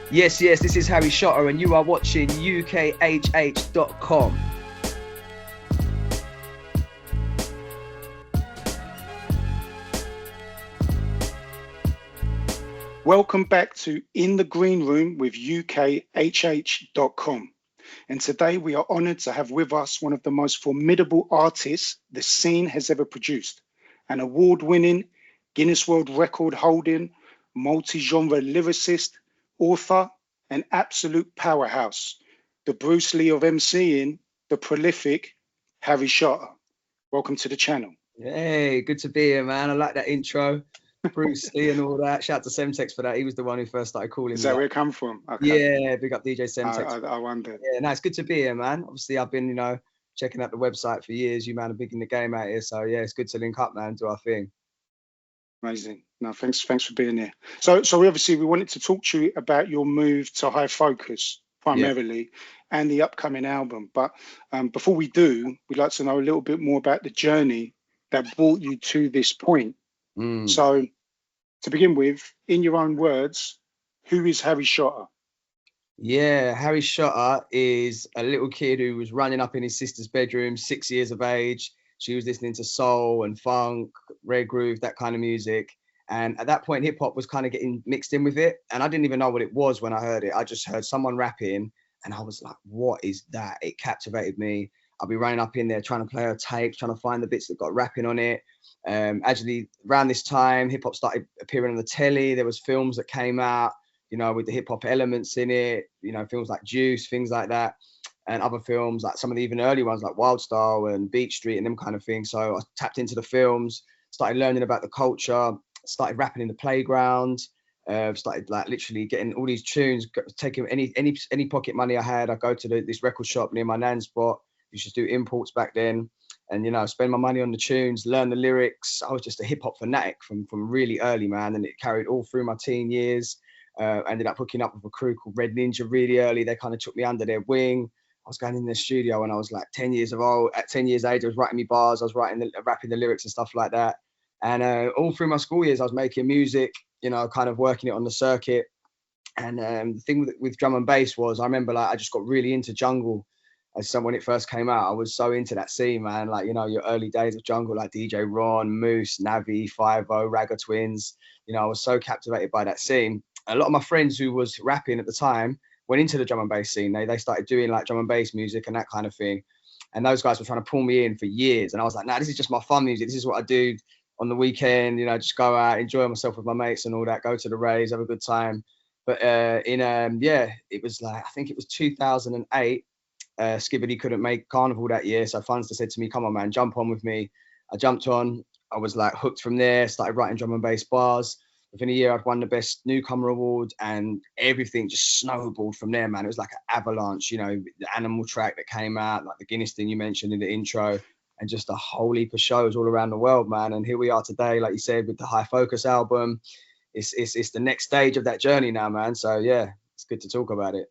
Yes, this is Harry Shotta and you are watching UKHH.com. Welcome back to In the Green Room with UKHH.com. And today we are honoured to have with us one of the most formidable artists the scene has ever produced. An award-winning, Guinness World Record holding, multi-genre lyricist, author, and absolute powerhouse. The Bruce Lee of MCing, the prolific Harry Shotta. Welcome to the channel. Hey, good to be here, man. I like that intro. Bruce Lee and all that. Shout out to Semtex for that. He was the one who first started calling me. Is that where it come from? Okay. Yeah, big up DJ Semtex. I wondered. Yeah, no, it's good to be here, man. Obviously, I've been, checking out the website for years. You, man, are big in the game out here. So, yeah, it's good to link up, man, do our thing. Amazing. No, thanks for being here. So we wanted to talk to you about your move to High Focus primarily and the upcoming album. But before we do, we'd like to know a little bit more about the journey that brought you to this point. So to begin with, in your own words, who is Harry Shotta? Yeah, Harry Shotta is a little kid who was running up in his sister's bedroom, 6 years of age. She was listening to soul and funk, rave groove, that kind of music. And at that point, hip hop was kind of getting mixed in with it. And I didn't even know what it was when I heard it. I just heard someone rapping and I was like, what is that? It captivated me. I'll be running up in there trying to play her tapes, trying to find the bits that got rapping on it. Actually, around this time, hip hop started appearing on the telly. There was films that came out, with the hip hop elements in it, films like Juice, things like that. And other films, like some of the even early ones like Wild Style and Beat Street and them kind of things. So I tapped into the films, started learning about the culture, started rapping in the playground, started like literally getting all these tunes, taking any pocket money I had. I go to this record shop near my nan's spot. You should do imports back then, and spend my money on the tunes, learn the lyrics. I was just a hip hop fanatic from really early, man, and it carried all through my teen years. Ended up hooking up with a crew called Red Ninja really early. They kind of took me under their wing. I was going in the studio when I was like 10 years old. At 10 years age, I was writing me bars. I was rapping the lyrics and stuff like that. And all through my school years, I was making music, kind of working it on the circuit. And the thing with drum and bass was, I remember like I just got really into jungle. When it first came out, I was so into that scene, man. Like, your early days of jungle, like DJ Ron, Moose, Navi, 5-0, Ragga Twins. I was so captivated by that scene. A lot of my friends who was rapping at the time went into the drum and bass scene. They started doing like drum and bass music and that kind of thing. And those guys were trying to pull me in for years. And I was like, nah, this is just my fun music. This is what I do on the weekend, just go out, enjoy myself with my mates and all that, go to the raves, have a good time. But it was like, I think it was 2008. Skibadee couldn't make Carnival that year. So Funster said to me, come on, man, jump on with me. I jumped on. I was like hooked from there, started writing drum and bass bars. Within a year, I'd won the Best Newcomer Award and everything just snowballed from there, man. It was like an avalanche, the Animal track that came out, like the Guinness thing you mentioned in the intro, and just a whole heap of shows all around the world, man. And here we are today, like you said, with the High Focus album. It's the next stage of that journey now, man. So, yeah, it's good to talk about it.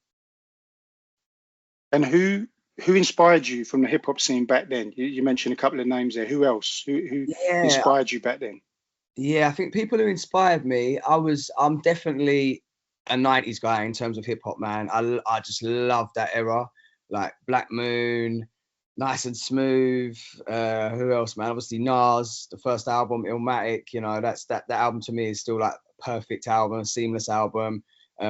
And who inspired you from the hip hop scene back then? You mentioned a couple of names there. Who else? Who inspired you back then? Yeah, I think people who inspired me, I'm definitely a 90s guy in terms of hip hop, man. I just love that era, like Black Moon, Nice and Smooth. Who else, man? Obviously Nas, the first album, Illmatic. That album to me is still like a perfect album, seamless album.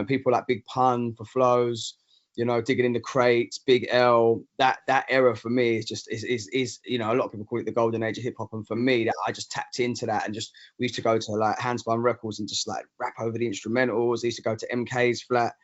People like Big Pun for flows. Digging in the crates, Big L, that era for me is just is a lot of people call it the golden age of hip hop, and for me, that I just tapped into that, and just we used to go to like Handspun Records and just like rap over the instrumentals. I used to go to MK's flat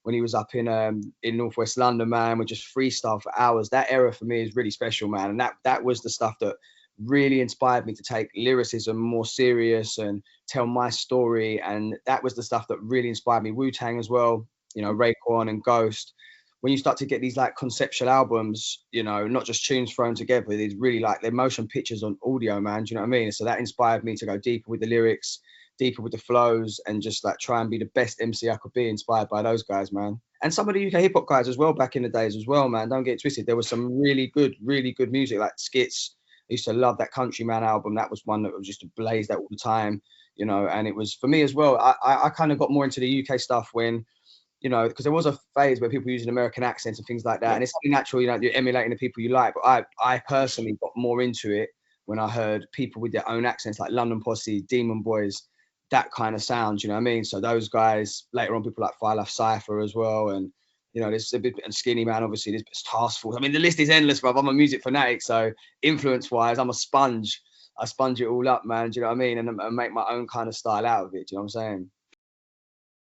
when he was up in Northwest London, man. We just freestyle for hours. That era for me is really special, man, and that was the stuff that really inspired me to take lyricism more serious and tell my story, and that was the stuff that really inspired me. Wu-Tang as well. Raekwon and Ghost. When you start to get these like conceptual albums, not just tunes thrown together, there's really like their motion pictures on audio, man. Do you know what I mean? So that inspired me to go deeper with the lyrics, deeper with the flows, and just like try and be the best MC I could be, inspired by those guys, man. And some of the UK hip hop guys as well back in the days as well, man. Don't get it twisted. There was some really good music like Skits. I used to love that Countryman album. That was one that was just blazed out all the time, and it was for me as well. I kind of got more into the UK stuff when you know, because there was a phase where people using American accents and things like that, and it's only natural, you know, you're emulating the people you like. But I personally got more into it when I heard people with their own accents, like London Posse, Demon Boys, that kind of sound, you know what I mean? So those guys, later on, people like Fire Life Cypher as well, and you know, there's a bit, and Skinny Man, obviously, there's Task Force. I mean, the list is endless, bro. I'm a music fanatic, so influence-wise, I'm a sponge. I sponge it all up, man. Do you know what I mean? And make my own kind of style out of it. Do you know what I'm saying?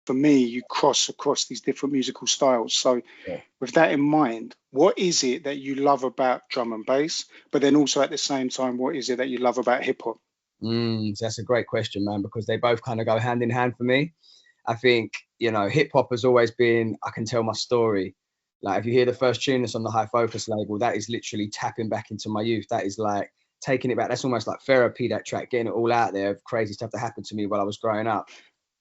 For me, you cross across these different musical styles. So Yeah. with that in mind, what is it that you love about drum and bass? But then also at the same time, what is it that you love about hip hop? So that's a great question, man, because they both kind of go hand in hand for me. I think, you know, hip hop has always been, I can tell my story. Like if you hear the first tune that's on the High Focus label, that is literally tapping back into my youth. That is like taking it back. That's almost like therapy, that track, getting it all out there of crazy stuff that happened to me while I was growing up.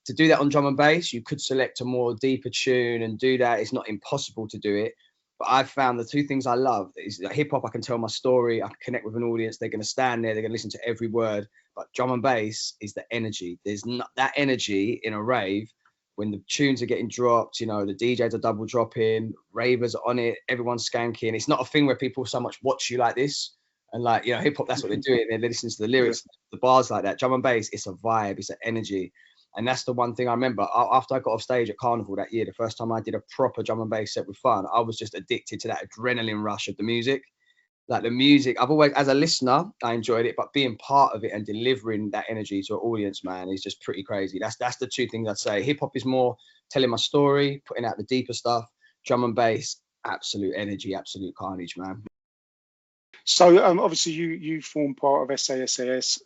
To do that on drum and bass, you could select a more deeper tune and do that. It's not impossible to do it. But I've found the two things I love is that hip hop, I can tell my story, I can connect with an audience, they're going to stand there, they're going to listen to every word. But drum and bass is the energy. There's not that energy in a rave when the tunes are getting dropped, you know, the DJs are double dropping, ravers are on it, everyone's skanking. It's not a thing where people so much watch you like this. And like, you know, hip hop, that's what they're doing. They're listening to the lyrics, the bars like that. Drum and bass, it's a vibe, it's an energy. And that's the one thing I remember after I got off stage at Carnival that year, the first time I did a proper drum and bass set with Fun, I was just addicted to that adrenaline rush of the music. Like the music, I've always, as a listener, I enjoyed it, but being part of it and delivering that energy to an audience, man, is just pretty crazy. That's the two things I'd say. Hip hop is more telling my story, putting out the deeper stuff. Drum and bass, absolute energy, absolute carnage, man. So obviously you form part of SAS,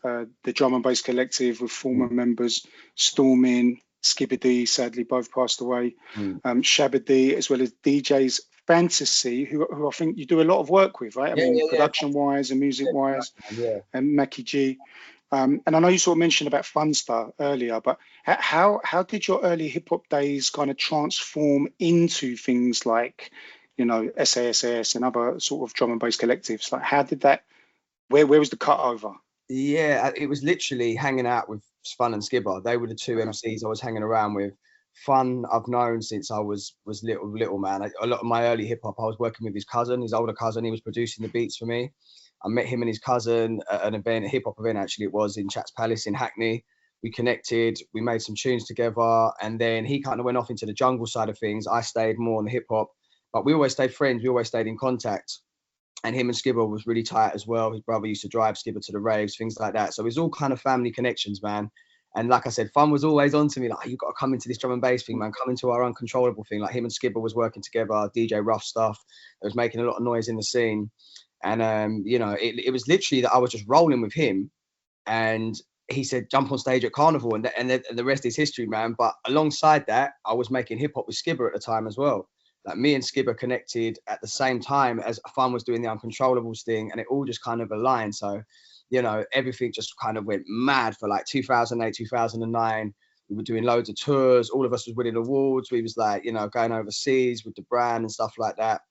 the drum and bass collective with former members Stormin, Skibadee, sadly both passed away, Shabadee, as well as DJs Fantasy, who I think you do a lot of work with, right? I mean, production-wise and music-wise, and Mackie G. And I know you sort of mentioned about Funstar earlier, but how did your early hip hop days kind of transform into things like, you know, SAS and other sort of drum and bass collectives? Like, how did that? Where was the cut over? Yeah, it was literally hanging out with Fun and Skibber. They were the two MCs I was hanging around with. Fun, I've known since I was little man. A lot of my early hip hop, I was working with his cousin, his older cousin. He was producing the beats for me. I met him and his cousin at an event, a hip hop event actually. It was in Chats Palace in Hackney. We connected, we made some tunes together, and then he kind of went off into the jungle side of things. I stayed more on the hip hop, but we always stayed friends. We always stayed in contact. And him and Skibber was really tight as well. His brother used to drive Skibber to the raves, things like that. So it's all kind of family connections, man. And like I said, Fun was always on to me, like, oh, you got to come into this drum and bass thing, man. Come into our Uncontrollable thing. Like him and Skibber was working together, DJ Rough stuff. It was making a lot of noise in the scene. And, you know, it was literally that I was just rolling with him. And he said, jump on stage at Carnival. And the rest is history, man. But alongside that, I was making hip hop with Skibber at the time as well. Like me and Skibber connected at the same time as Fun was doing the Uncontrollables thing, and it all just kind of aligned. So, you know, everything just kind of went mad for like 2008, 2009. We were doing loads of tours. All of us was winning awards. We was like, you know, going overseas with the brand and stuff like that.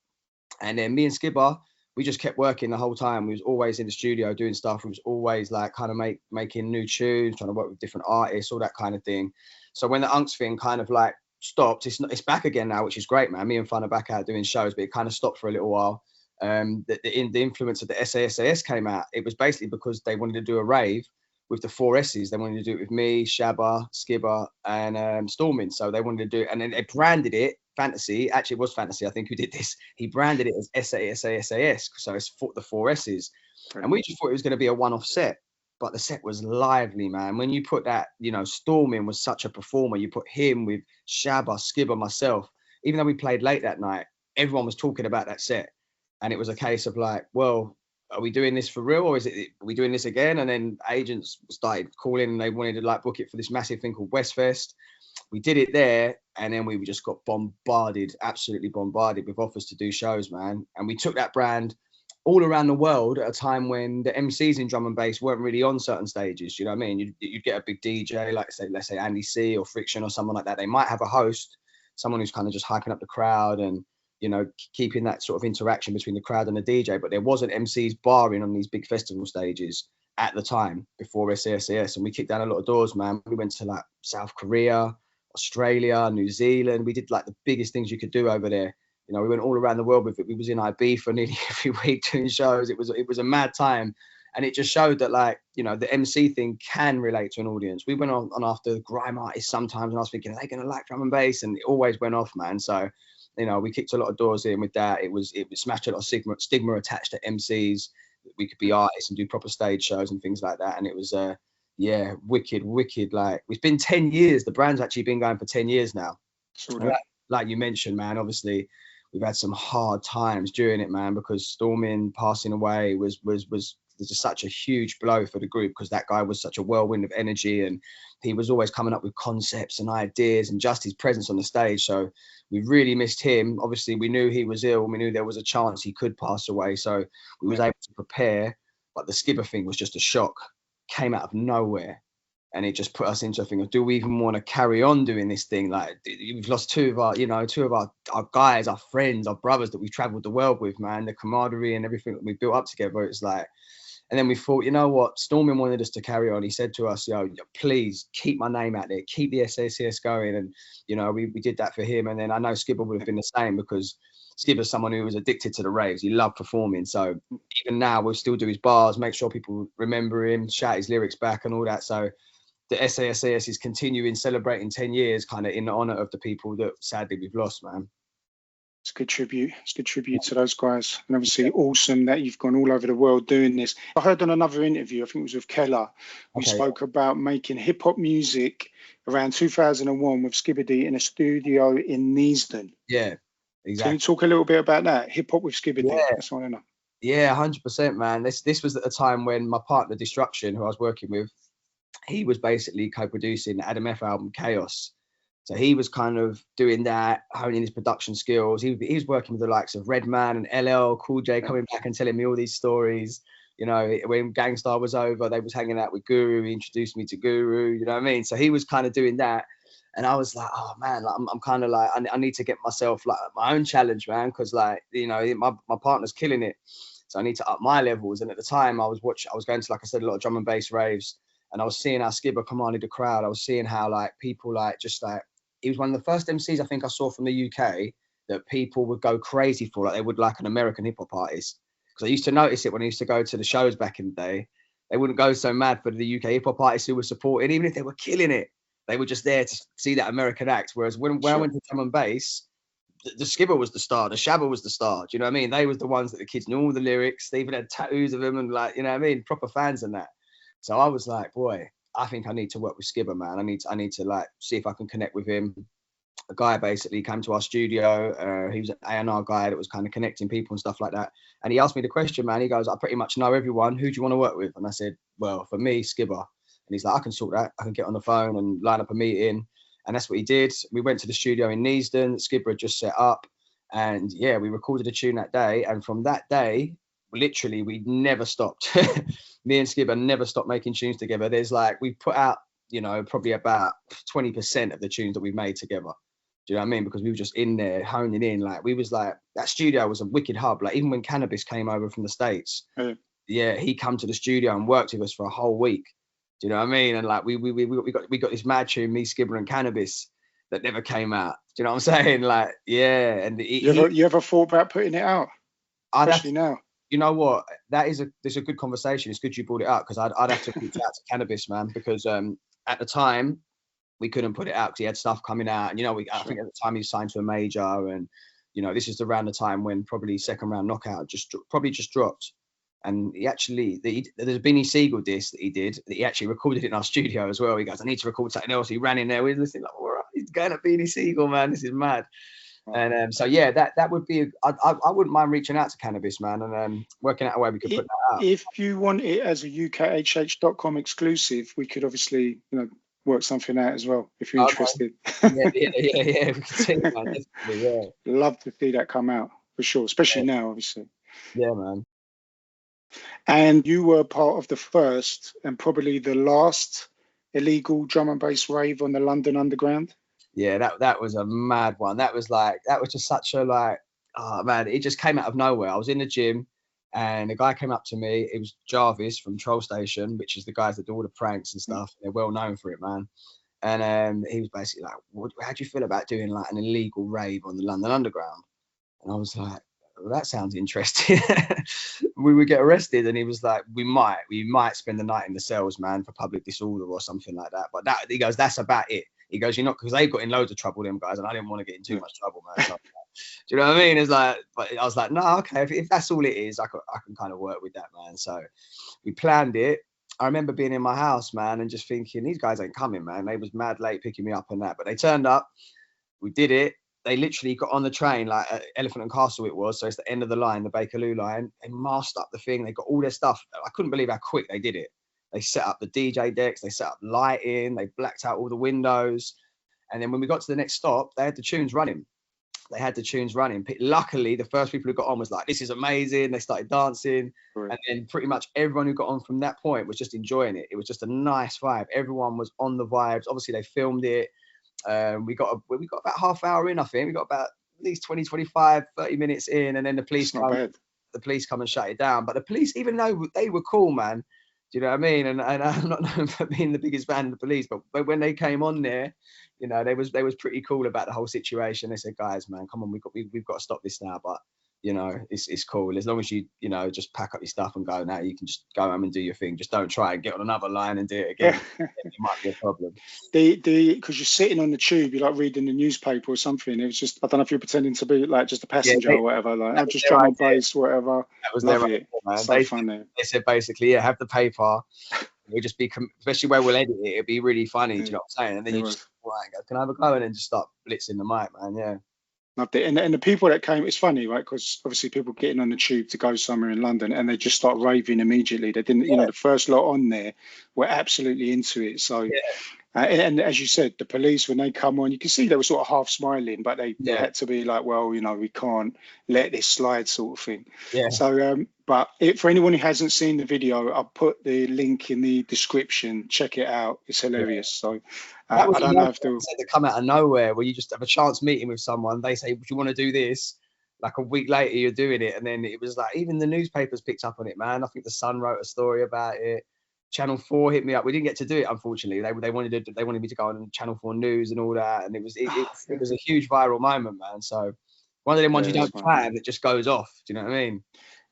And then me and Skibber, we just kept working the whole time. We was always in the studio doing stuff. We was always like kind of making new tunes, trying to work with different artists, all that kind of thing. So when the Unks thing kind of like stopped, it's back again now, which is great, man. Me and Fun are back out doing shows, but it kind of stopped for a little while. The influence of the SAS came out. It was basically because they wanted to do a rave with the 4 S's. They wanted to do it with me, Shabba, Skibber, and Stormin. So they wanted to do it, and then they branded it Fantasy. Actually, it was Fantasy, I think, who did this. He branded it as SAS, so it's the 4 S's. And we just thought it was going to be a one-off set. But the set was lively, man. When you put that, you know, Stormin was such a performer. You put him with Shabba, Skibber, myself. Even though we played late that night, everyone was talking about that set. And it was a case of like, well, are we doing this for real, or are we doing this again? And then agents started calling and they wanted to like book it for this massive thing called Westfest. We did it there, and then we just got bombarded, absolutely bombarded with offers to do shows, man. And we took that brand all around the world at a time when the MCs in drum and bass weren't really on certain stages. You know what I mean? You'd get a big DJ, like let's say Andy C or Friction or someone like that. They might have a host, someone who's kind of just hyping up the crowd and, you know, keeping that sort of interaction between the crowd and the DJ. But there wasn't MCs barring on these big festival stages at the time before SAS. And we kicked down a lot of doors, man. We went to like South Korea, Australia, New Zealand. We did like the biggest things you could do over there. You know, we went all around the world with it. We was in IB for nearly every week doing shows. It was a mad time. And it just showed that, like, you know, the MC thing can relate to an audience. We went on after grime artists sometimes, and I was thinking, are they going to like drum and bass? And it always went off, man. So, you know, we kicked a lot of doors in with that. It smashed a lot of stigma attached to MCs. We could be artists and do proper stage shows and things like that. And it was, yeah, wicked. Like, it's been 10 years. The brand's actually been going for 10 years now. Like you mentioned, man, obviously, we've had some hard times during it, man, because Stormin passing away was just such a huge blow for the group, because that guy was such a whirlwind of energy, and he was always coming up with concepts and ideas, and just his presence on the stage. So we really missed him. Obviously, we knew he was ill. We knew there was a chance he could pass away. So we was able to prepare. But the Skibba thing was just a shock. Came out of nowhere. And it just put us into a thing of, do we even want to carry on doing this thing? Like, we've lost two of our guys, our friends, our brothers that we've traveled the world with, man. The camaraderie and everything that we built up together. It's like, and then we thought, you know what? Stormin wanted us to carry on. He said to us, yo, please keep my name out there, keep the SAS going. And, you know, we did that for him. And then I know Skibba would have been the same, because Skibba's someone who was addicted to the raves. He loved performing. So even now we'll still do his bars, make sure people remember him, shout his lyrics back and all that. So the SAS is continuing, celebrating 10 years kind of in the honor of the people that sadly we've lost, man. It's a good tribute. It's a good tribute to those guys. And obviously awesome that you've gone all over the world doing this. I heard on another interview, I think it was with Keller, we spoke about making hip hop music around 2001 with Skibadee in a studio in Neasden. Yeah, exactly. Can you talk a little bit about that? Hip hop with Skibadee. Yeah. That's what I want to know. Yeah, 100%, man. This was at the time when my partner Destruction, who I was working with, he was basically co-producing the Adam F album Chaos. So he was kind of doing that, honing his production skills. He was working with the likes of Redman and LL Cool J, coming back and telling me all these stories. You know, when Gangstar was over, they was hanging out with Guru. He introduced me to Guru. You know what I mean? So he was kind of doing that. And I was like, oh man, like, I'm kind of like, I need to get myself like my own challenge, man. Because, like, you know, my partner's killing it. So I need to up my levels. And at the time I was going to, like I said, a lot of drum and bass raves. And I was seeing how Skibba commanded the crowd. I was seeing how, like, people, like, just like, he was one of the first MCs I think I saw from the UK that people would go crazy for, like they would like an American hip hop artist. Because I used to notice it when I used to go to the shows back in the day. They wouldn't go so mad for the UK hip hop artists who were supporting, even if they were killing it. They were just there to see that American act. Whereas when I went to drum and bass, the Skibba was the star, the Shabba was the star. Do you know what I mean? They was the ones that the kids knew all the lyrics. They even had tattoos of them and, like, you know what I mean? Proper fans and that. So I was like, boy, I think I need to work with Skibba, man. I need to like see if I can connect with him. A guy basically came to our studio. He was an A&R guy that was kind of connecting people and stuff like that. And he asked me the question, man. He goes, I pretty much know everyone. Who do you want to work with? And I said, well, for me, Skibba. And he's like, I can sort that. I can get on the phone and line up a meeting. And that's what he did. We went to the studio in Neasden. Skibba had just set up. And yeah, we recorded a tune that day. And from that day, literally, we never stopped. Me and Skibba never stopped making tunes together. There's like, we put out, you know, probably about 20% of the tunes that we made together. Do you know what I mean? Because we were just in there honing in. Like, we was like, that studio was a wicked hub. Like, even when Canibus came over from the States, yeah, he come to the studio and worked with us for a whole week. Do you know what I mean? And like, we got this mad tune, me, Skibba and Canibus, that never came out. Do you know what I'm saying? Like, yeah. And you ever thought about putting it out? Especially now. You know what? There's a good conversation. It's good you brought it up, because I'd have to reach out to Canibus, man, because at the time we couldn't put it out because he had stuff coming out, and you know, I think at the time he signed to a major, and you know, this is around the time when probably Second Round Knockout just dropped, and there's a Beanie Siegel disc that he did that he actually recorded it in our studio as well. He goes, I need to record something else. He ran in there, we were listening like, all right, he's going at Beanie Siegel, man, this is mad. And so yeah, that would be. I wouldn't mind reaching out to Canibus, man, and working out a way we could put that out. If you want it as a UKHH.com exclusive, we could obviously, you know, work something out as well if you're interested. Yeah. We can see it, man. Yeah. Love to see that come out for sure, especially now, obviously. Yeah, man. And you were part of the first and probably the last illegal drum and bass rave on the London Underground. Yeah, that was a mad one. That was just such a, like, oh man, it just came out of nowhere. I was in the gym and a guy came up to me. It was Jarvis from Troll Station, which is the guys that do all the pranks and stuff. They're well known for it, man. And he was basically like, how do you feel about doing like an illegal rave on the London Underground? And I was like, well, that sounds interesting. We would get arrested. And he was like, we might spend the night in the cells, man, for public disorder or something like that. But he goes, that's about it. He goes, you're not, because they got in loads of trouble, them guys, and I didn't want to get in too much trouble, man. So, do you know what I mean? It's like, but I was like, no, okay, if that's all it is, I can kind of work with that, man. So we planned it. I remember being in my house, man, and just thinking, these guys ain't coming, man. They was mad late picking me up and that, but they turned up. We did it. They literally got on the train, like at Elephant and Castle it was. So it's the end of the line, the Bakerloo line. They masked up the thing. They got all their stuff. I couldn't believe how quick they did it. They set up the DJ decks. They set up lighting. They blacked out all the windows. And then when we got to the next stop, they had the tunes running. Luckily, the first people who got on was like, this is amazing. They started dancing. Right. And then pretty much everyone who got on from that point was just enjoying it. It was just a nice vibe. Everyone was on the vibes. Obviously, they filmed it. We got about half hour in, I think. We got about at least 20, 25, 30 minutes in. And then the police come and shut it down. But the police, even though they were cool, man, do you know what I mean? And I'm not known for being the biggest fan of the police, but when they came on there, you know, they was pretty cool about the whole situation. They said, guys, man, come on, we've got to stop this now. But you know, it's cool as long as you just pack up your stuff and go. Now you can just go home and do your thing. Just don't try and get on another line and do it again. It might be a problem. Because you're sitting on the tube, you're like reading the newspaper or something. It was just, I don't know if you're pretending to be like just a passenger or whatever. Like I'm just trying to base whatever. That was Love it. Man. So funny. They said basically, have the paper. It'll just be, especially where we'll edit it, it'll be really funny. Do you know what I'm saying? And then you just go, can I have a go? And then just start blitzing the mic, man. Yeah. Loved it. And the people that came, it's funny, right? Because obviously people getting on the tube to go somewhere in London and they just start raving immediately. They didn't, the first lot on there were absolutely into it. So, and as you said, the police, when they come on, you can see they were sort of half smiling, but they had to be like, well, we can't let this slide sort of thing. Yeah. So, but for anyone who hasn't seen the video, I'll put the link in the description. Check it out. It's hilarious. Yeah. So, I don't know if they come out of nowhere where you just have a chance meeting with someone. They say, "Do you want to do this?" Like a week later, you're doing it, and then it was like even the newspapers picked up on it, man. I think the Sun wrote a story about it. Channel 4 hit me up. We didn't get to do it, unfortunately. They wanted me to go on Channel 4 News and all that, and it was a huge viral moment, man. So one of them ones you don't plan that just goes off. Do you know what I mean?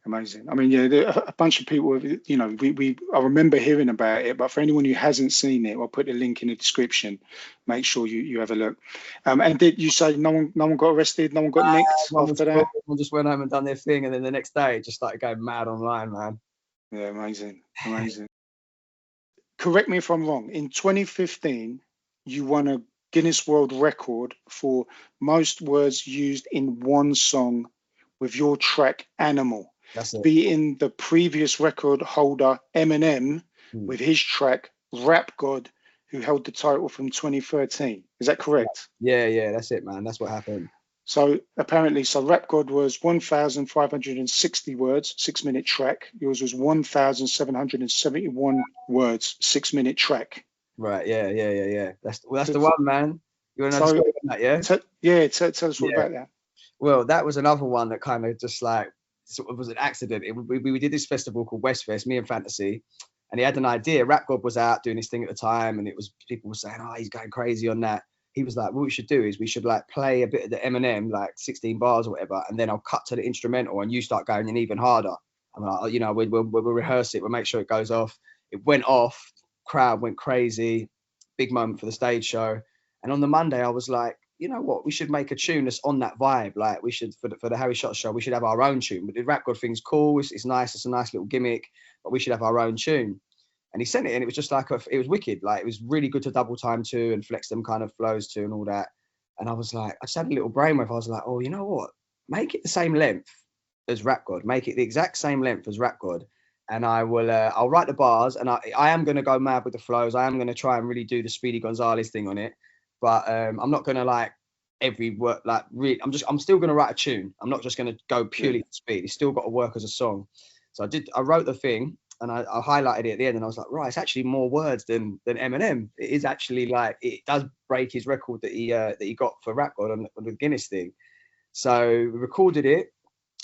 Amazing. I mean, a bunch of people, I remember hearing about it, but for anyone who hasn't seen it, I'll put the link in the description. Make sure you have a look. And did you say no one got arrested? No one got nicked after that? Everyone just went home and done their thing. And then the next day, it just started going mad online, man. Yeah, amazing. Correct me if I'm wrong. In 2015, you won a Guinness World Record for most words used in one song with your track Animal. That's it. Beating the previous record holder Eminem with his track Rap God, who held the title from 2013. Is that correct? Yeah, that's it, man. That's what happened. So apparently, Rap God was 1,560 words, 6-minute track. Yours was 1,771 words, 6-minute track. Right. Yeah. That's the one, man. You want to know that, yeah? Tell us all about that. Well, that was another one that kind of just like sort of was an accident. We did this festival called Westfest, me and Fantasy, and he had an idea. Rap God was out doing his thing at the time, and it was people were saying, "Oh, he's going crazy on that." He was like, "What we should do is we should like play a bit of the Eminem, like 16 bars or whatever, and then I'll cut to the instrumental, and you start going in even harder." I'm like, we'll rehearse it, we'll make sure it goes off. It went off, crowd went crazy, big moment for the stage show. And on the Monday, I was like, you know what, we should make a tune that's on that vibe. Like we should, for the Harry Shotta show, we should have our own tune. But the Rap God thing's cool, it's nice, it's a nice little gimmick, but we should have our own tune. And he sent it, and it was just like, it was wicked. Like it was really good to double time to and flex them kind of flows to and all that. And I was like, I just had a little brainwave. I was like, oh, you know what? Make it the same length as Rap God. Make it the exact same length as Rap God. And I will, I'll write the bars, and I am going to go mad with the flows. I am going to try and really do the Speedy Gonzalez thing on it. But I'm not going to like every word, like really, I'm still going to write a tune. I'm not just going to go purely to speed. It's still got to work as a song. So I wrote the thing, and I highlighted it at the end, and I was like, right, it's actually more words than Eminem. It is actually like, it does break his record that he got for Rap God on the Guinness thing. So we recorded it.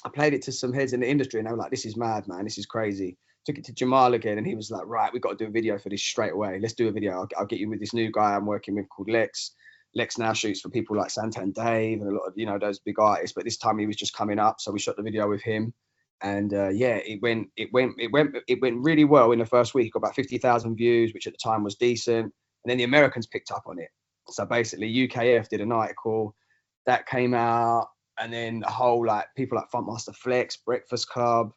I played it to some heads in the industry, and they were like, this is mad, man. This is crazy. took it to Jamal again, and he was like, right, we've got to do a video for this straight away. Let's do a video. I'll get you with this new guy I'm working with called Lex. Lex now shoots for people like Santan Dave and a lot of, you know, those big artists. But this time he was just coming up, so we shot the video with him. And yeah, it went really well in the first week. Got about 50,000 views, which at the time was decent. And then the Americans picked up on it. So basically, UKF did an article that came out, and then the whole like people like Funkmaster Flex, Breakfast Club,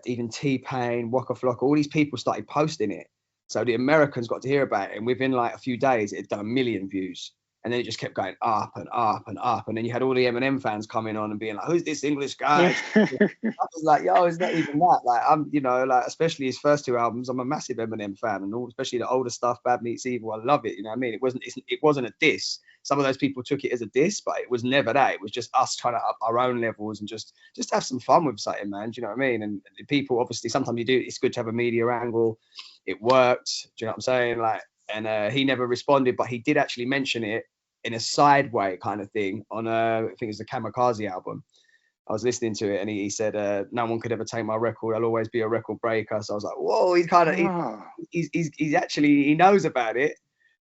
even T-Pain, Waka Flocka, all these people started posting it. So the Americans got to hear about it, and within like a few days, it had done 1 million views. And then it just kept going up and up and up. And then you had all the Eminem fans coming on and being like, who's this English guy? I was like, yo, it's not even that. Like, I'm, you know, like, especially his first 2 albums, I'm a massive Eminem fan. And all, especially the older stuff, Bad Meets Evil, I love it. You know what I mean? It wasn't a diss. Some of those people took it as a diss, but it was never that. It was just us trying to up our own levels and just have some fun with something, man. Do you know what I mean? And people, obviously, sometimes you do, it's good to have a media angle. It worked. Do you know what I'm saying? Like, and he never responded, but he did actually mention it in a sideway kind of thing on I think it's the Kamikaze album. I was listening to it and he said, no one could ever take my record. I'll always be a record breaker. So I was like, whoa, he's kind of, he's actually, he knows about it.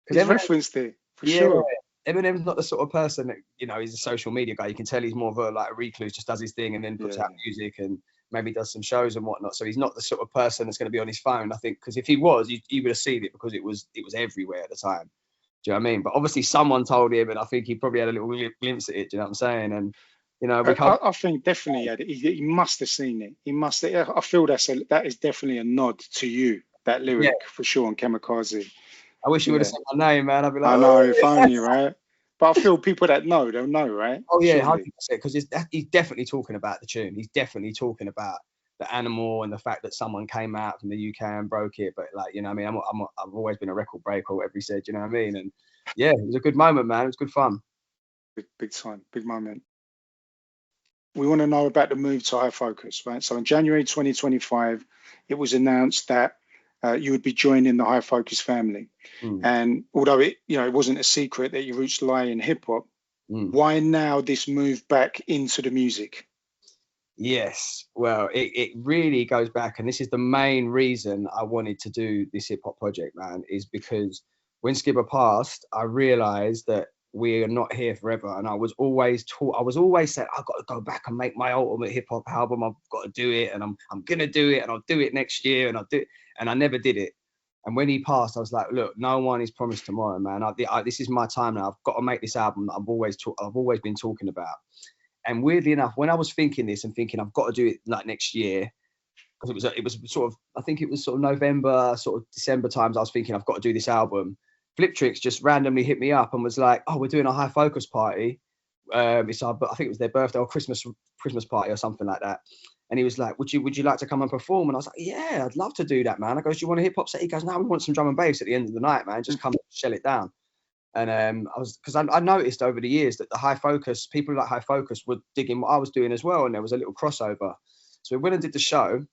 He's referenced it, for sure. Eminem's not the sort of person that, you know, he's a social media guy. You can tell he's more of a like a recluse, just does his thing and then puts out music and maybe does some shows and whatnot. So he's not the sort of person that's going to be on his phone, I think, because if he was, you would have seen it because it was everywhere at the time. Do you know what I mean? But obviously someone told him, and I think he probably had a little glimpse at it. Do you know what I'm saying? And, you know, I think definitely he must have seen it. He must have. I feel that is definitely a nod to you, that lyric, for sure, on Kamikaze. I wish you would have said my name, man. I'd be like, I know, if only, right? But I feel people that know, they'll know, right? Oh yeah, 100%. Because he's definitely talking about the tune. He's definitely talking about the animal and the fact that someone came out from the UK and broke it. But like, you know what I mean? I've always been a record breaker, whatever he said, you know what I mean? And yeah, it was a good moment, man. It was good fun. Big time, big moment. We want to know about the move to High Focus, right? So in January 2025, it was announced that you would be joining the High Focus family. And although it wasn't a secret that your roots lie in hip hop, why now this move back into the music? Yes, well, it really goes back, and this is the main reason I wanted to do this hip hop project, man, is because when Skibba passed, I realized that we are not here forever. And I was always saying, I've got to go back and make my ultimate hip hop album. I've got to do it, and I'm gonna do it, and I'll do it next year, and I'll do it. And I never did it. And when he passed, I was like, look, no one is promised tomorrow, man. This is my time now. I've got to make this album that I've always been talking about. And weirdly enough, when I was thinking this and thinking I've got to do it like next year, because it was sort of, I think it was sort of November, sort of December times, I was thinking I've got to do this album. Fliptrix just randomly hit me up and was like, oh, we're doing a High Focus party. I think it was their birthday or Christmas party or something like that. And he was like, would you like to come and perform? And I was like, yeah, I'd love to do that, man. I goes, do you want a hip hop set? He goes, no, we want some drum and bass at the end of the night, man. Just come shell it down. And I noticed over the years that the High Focus, people like High Focus were digging what I was doing as well. And there was a little crossover. So we went and did the show.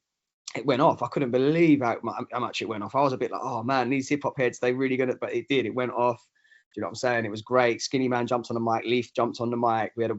It went off. I couldn't believe how much it went off. I was a bit like, oh man, these hip hop heads, they really gonna, but it did. It went off. Do you know what I'm saying? It was great. Skinny Man jumped on the mic. Leaf jumped on the mic. We had a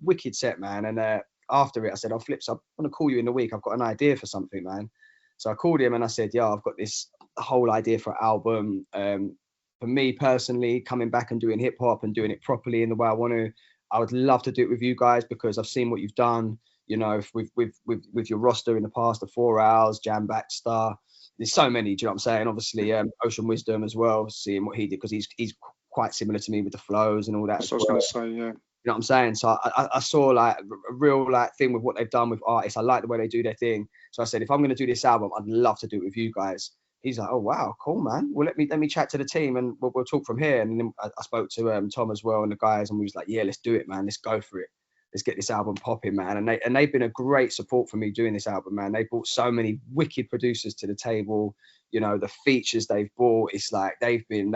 wicked set, man. And after it, I said, oh, Flips, I'm going to call you in the week. I've got an idea for something, man. So I called him and I said, yeah, I've got this whole idea for an album. For me personally, coming back and doing hip hop and doing it properly in the way I want to, I would love to do it with you guys because I've seen what you've done, you know, with your roster in the past, the 4 Hours, Jam Baxter. There's so many, do you know what I'm saying? Obviously, Ocean Wisdom as well, seeing what he did because he's quite similar to me with the flows and all that. That's what I was going to say, yeah. You know what I'm saying? So I saw like a real like thing with what they've done with artists. I like the way they do their thing. So I said, if I'm going to do this album, I'd love to do it with you guys. He's like, oh, wow, cool, man. Well, let me chat to the team and we'll talk from here. And then I spoke to Tom as well and the guys and we was like, yeah, let's do it, man. Let's go for it. Let's get this album popping, man. And they've been a great support for me doing this album, man. They brought so many wicked producers to the table. You know, the features they've brought, it's like they've been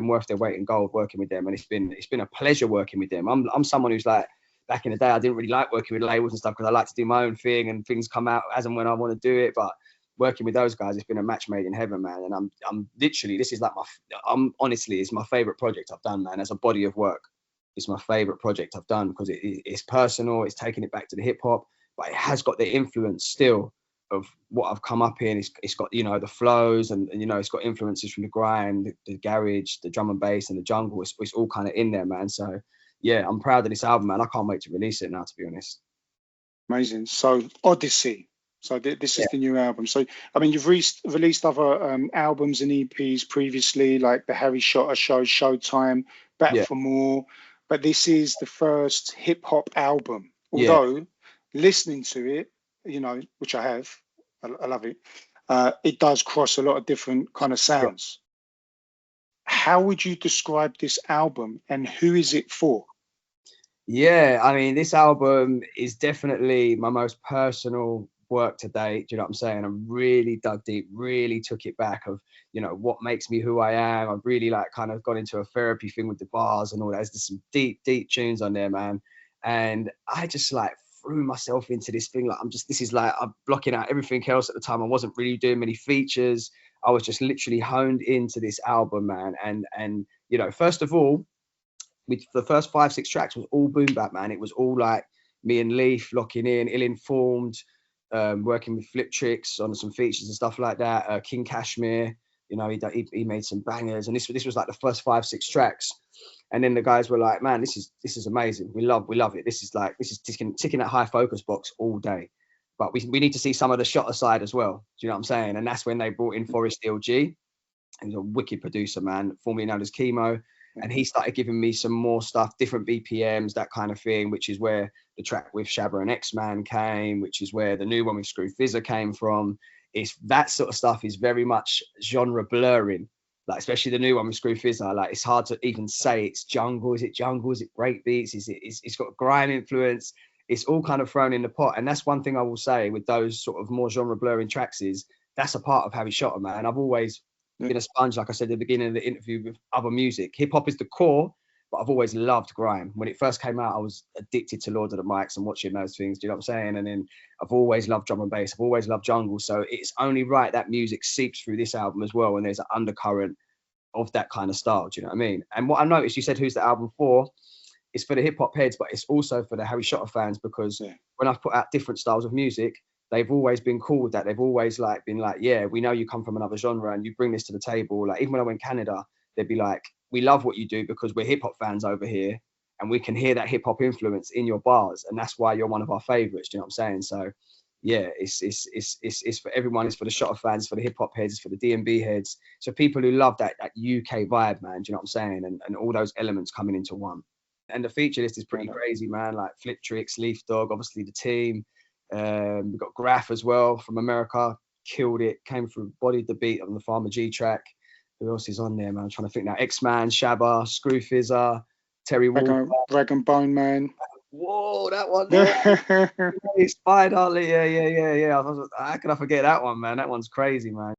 worth their weight in gold working with them. And it's been a pleasure working with them. I'm someone who's like, back in the day, I didn't really like working with labels and stuff because I like to do my own thing and things come out as and when I want to do it. But working with those guys, it's been a match made in heaven, man. And I'm literally, this is like honestly, it's my favorite project I've done, man, as a body of work. It's my favorite project I've done because it's personal. It's taking it back to the hip hop, but it has got the influence still what I've come up in. It's got, you know, the flows and you know, it's got influences from the grime, the garage, the drum and bass and the jungle. It's all kind of in there, man. So yeah, I'm proud of this album, man. I can't wait to release it now, to be honest. Amazing. So Odyssey. So this is the new album. So I mean, you've released other albums and EPs previously, like the Harry Shotta Show, Showtime, Back for More, but this is the first hip hop album. Although listening to it, you know, which I have, I love it. It does cross a lot of different kind of sounds. How would you describe this album, and who is it for? Yeah, I mean, this album is definitely my most personal work to date. Do you know what I'm saying? I really dug deep, really took it back of, you know, what makes me who I am. I've really like kind of got into a therapy thing with the bars and all that. There's some deep tunes on there, man. And I just like threw myself into this thing. Like, I'm blocking out everything else at the time. I wasn't really doing many features. I was just literally honed into this album, man. And you know, first of all, the first 5-6 tracks was all boom bap, man. It was all like me and Leaf locking in, ill-informed, working with Flip Tricks on some features and stuff like that. King Kashmir, you know, he made some bangers, and this was like the first 5-6 tracks. And then the guys were like, man, this is amazing. We love it. This is ticking that high focus box all day. But we need to see some of the Shotta side as well. Do you know what I'm saying? And that's when they brought in Forest LG. He's a wicked producer, man, formerly known as Chemo. And he started giving me some more stuff, different BPMs, that kind of thing, which is where the track with Shabba and X-Man came, which is where the new one with Screw Fizzer came from. It's that sort of stuff is very much genre blurring, like especially the new one with Screw Fizzer. Like, it's hard to even say it's jungle. Is it jungle? Is it breakbeats? It's got grime influence. It's all kind of thrown in the pot. And that's one thing I will say with those sort of more genre blurring tracks is that's a part of Harry Shotta, man. I've always been a sponge, like I said at the beginning of the interview, with other music. Hip hop is the core, but I've always loved grime. When it first came out, I was addicted to Lord of the Mics and watching those things. Do you know what I'm saying? And then I've always loved drum and bass. I've always loved jungle. So it's only right that music seeps through this album as well, and there's an undercurrent of that kind of style. Do you know what I mean? And what I noticed, you said, who's the album for? It's for the hip hop heads, but it's also for the Harry Shotta fans, because when I've put out different styles of music, they've always been cool with that. They've always like been like, yeah, we know you come from another genre and you bring this to the table. Like, even when I went to Canada, they'd be like, we love what you do because we're hip hop fans over here and we can hear that hip hop influence in your bars, and that's why you're one of our favorites. Do you know what I'm saying? So yeah, it's for everyone. It's for the Shotta fans, it's for the hip hop heads, it's for the D&B heads. So people who love that UK vibe, man. Do you know what I'm saying? And all those elements coming into one. And the feature list is pretty crazy, man. Like Flip Tricks, Leaf Dog, obviously the team. We've got Graph as well from America, killed it, came through, bodied the beat on the Farmer G track. Who else is on there, man? I'm trying to think now. X-Man, Shabba, Screw Fizzer, Terry Walker. Rag and Bone Man. Whoa, that one there. Spider, yeah. How can I forget that one, man? That one's crazy, man.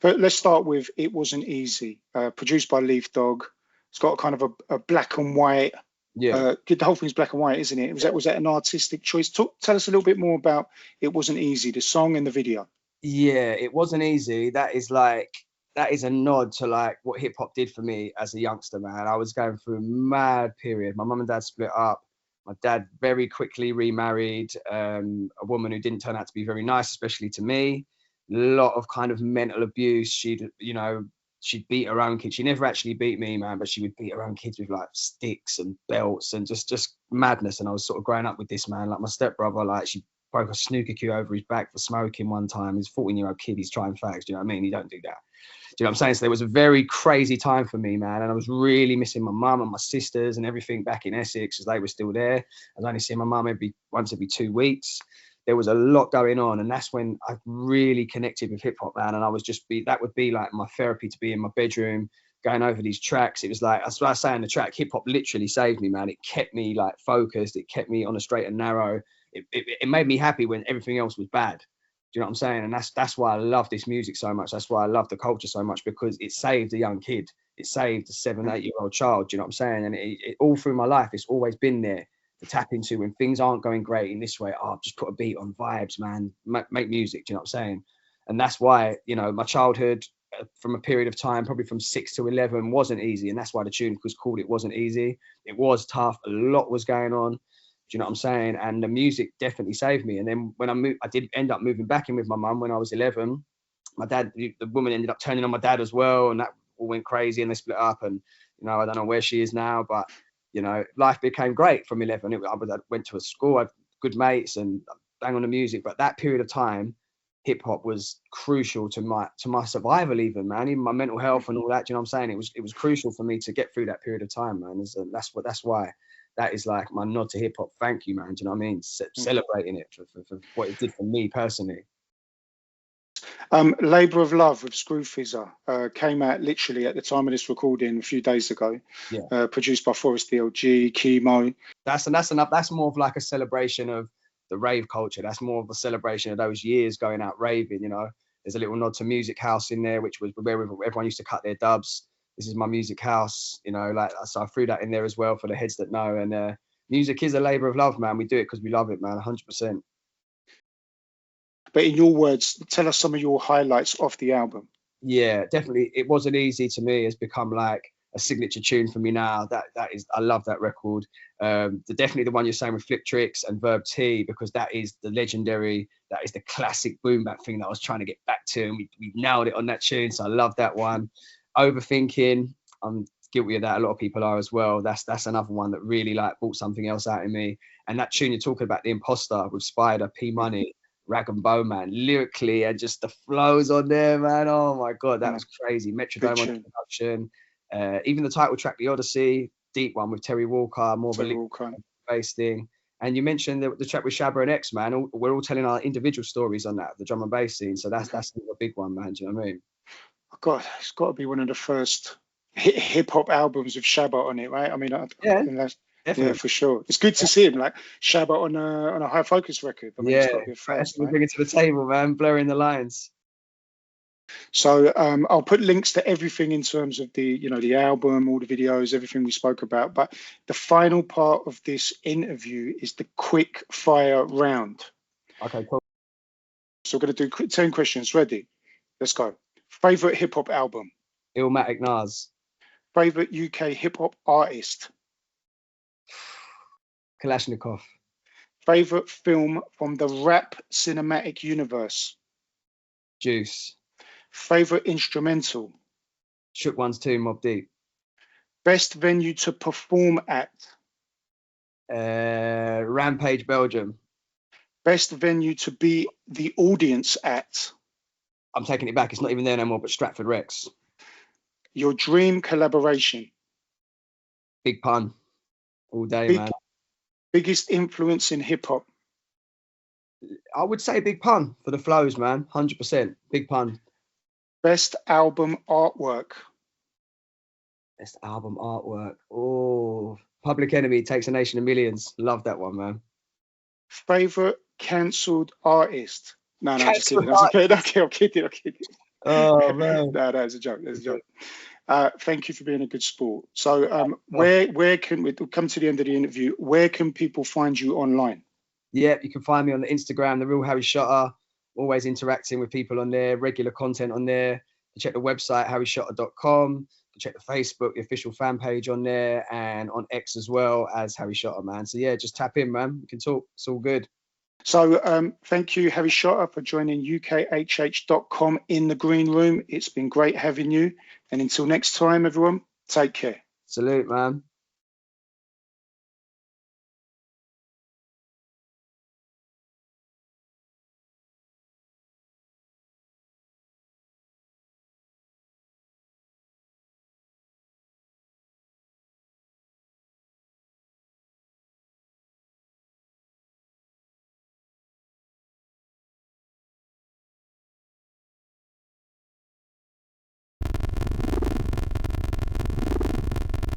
But let's start with It Wasn't Easy, produced by Leaf Dog. It's got kind of a black and white. The whole thing's black and white, isn't it? Was that an artistic choice? Tell us a little bit more about It Wasn't Easy, the song and the video. Yeah, It Wasn't Easy. That is a nod to like what hip hop did for me as a youngster, man. I was going through a mad period. My mum and dad split up. My dad very quickly remarried a woman who didn't turn out to be very nice, especially to me. A lot of kind of mental abuse. She'd beat her own kids. She never actually beat me, man, but she would beat her own kids with like sticks and belts and just madness. And I was sort of growing up with this, man. Like my stepbrother, like she broke a snooker cue over his back for smoking one time. He's a 14-year-old kid. He's trying fags. Do you know what I mean? You don't do that. Do you know what I'm saying? So there was a very crazy time for me, man. And I was really missing my mum and my sisters and everything back in Essex, as they were still there. I was only seeing my mum once every 2 weeks. There was a lot going on, and that's when I really connected with hip hop, man. And I was that would be like my therapy, to be in my bedroom going over these tracks. It was like, that's what I say in the track, hip hop literally saved me, man. It kept me like focused. It kept me on a straight and narrow. It made me happy when everything else was bad. Do you know what I'm saying? And that's why I love this music so much. That's why I love the culture so much, because it saved a young kid. It saved a 7-8-year-old child. Do you know what I'm saying? And it all through my life, it's always been there to tap into when things aren't going great in this way. Just put a beat on vibes, man. Make music. Do you know what I'm saying? And that's why, you know, my childhood from a period of time, probably from 6 to 11, wasn't easy. And that's why the tune was called It Wasn't Easy. It was tough. A lot was going on. you know what I'm saying? And the music definitely saved me. And then when I moved, I did end up moving back in with my mum when I was 11. My dad, the woman ended up turning on my dad as well, and that all went crazy, and they split up. And you know, I don't know where she is now, but you know, life became great from 11. I went to a school, I had good mates, and bang on the music. But that period of time, hip hop was crucial to my survival, even, man, even my mental health and all that. You know what I'm saying? It was crucial for me to get through that period of time, man. That's why that is like my nod to hip hop. Thank you, man. Do you know what I mean? Celebrating it for what it did for me personally. Labour of Love with Screw Fizzer came out literally at the time of this recording a few days ago. Yeah. Produced by Forest DLG, Chemo. That's enough. That's more of like a celebration of the rave culture. That's more of a celebration of those years going out raving. You know, there's a little nod to Music House in there, which was where everyone used to cut their dubs. This is my Music House. You know, like, so I threw that in there as well for the heads that know. And music is a labour of love, man. We do it because we love it, man. 100%. But in your words, tell us some of your highlights off the album. Yeah, definitely. It Wasn't Easy to me has become like a signature tune for me now. That is, I love that record. Definitely the one you're saying with Flip Tricks and Verb T, because that is the legendary, that is the classic boom bap thing that I was trying to get back to, and we nailed it on that tune. So I love that one. Overthinking, I'm guilty of that. A lot of people are as well. That's another one that really like brought something else out in me. And that tune you're talking about, The Imposter with Spider, P Money, Rag and Bone, man, lyrically, and just the flows on there, man. Oh my god, that was crazy. Metrodome on the production. Even the title track, The Odyssey, deep one with Terry Walker, more of a bass thing. And you mentioned the track with Shabba and X, man. We're all telling our individual stories on that, the drum and bass scene. So that's a big one, man. Do you know what I mean? God, it's got to be one of the first hip hop albums with Shabba on it, right? I mean, yeah, for sure. It's good to see him like Shabba on a High Focus record. I mean, it's got to be a first, right? Bring it to the table, man. Blurring the lines. So I'll put links to everything in terms of the album, all the videos, everything we spoke about. But the final part of this interview is the quick fire round. Okay, cool. So we're going to do 10 questions. Ready? Let's go. Favorite hip hop album? Illmatic Nas. Favorite UK hip hop artist? Kalashnikov. Favorite film from the rap cinematic universe? Juice. Favorite instrumental? Shook Ones 2, Mobb Deep. Best venue to perform at? Rampage, Belgium. Best venue to be the audience at? I'm taking it back. It's not even there no more, but Stratford Rex. Your dream collaboration? Big Pun. All day, man. Biggest influence in hip hop? I would say Big Pun for the flows, man. 100%. Big Pun. Best album artwork? Best album artwork. Oh, Public Enemy, Takes a Nation of Millions. Love that one, man. Favorite cancelled artist? No, just kidding. Okay, I'm kidding. Oh, man. No, it's a joke. That's a joke. Thank you for being a good sport. So where can we come to the end of the interview? Where can people find you online? Yeah, you can find me on the Instagram, The Real Harry Shotta. Always interacting with people on there, regular content on there. Check the website, harryshotta.com. Check the Facebook, the official fan page on there, and on X as well as Harry Shotta, man. So yeah, just tap in, man. We can talk. It's all good. So thank you, Harry Shotta, for joining UKHH.com in the green room. It's been great having you. And until next time, everyone, take care. Salute, man.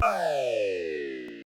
Hey.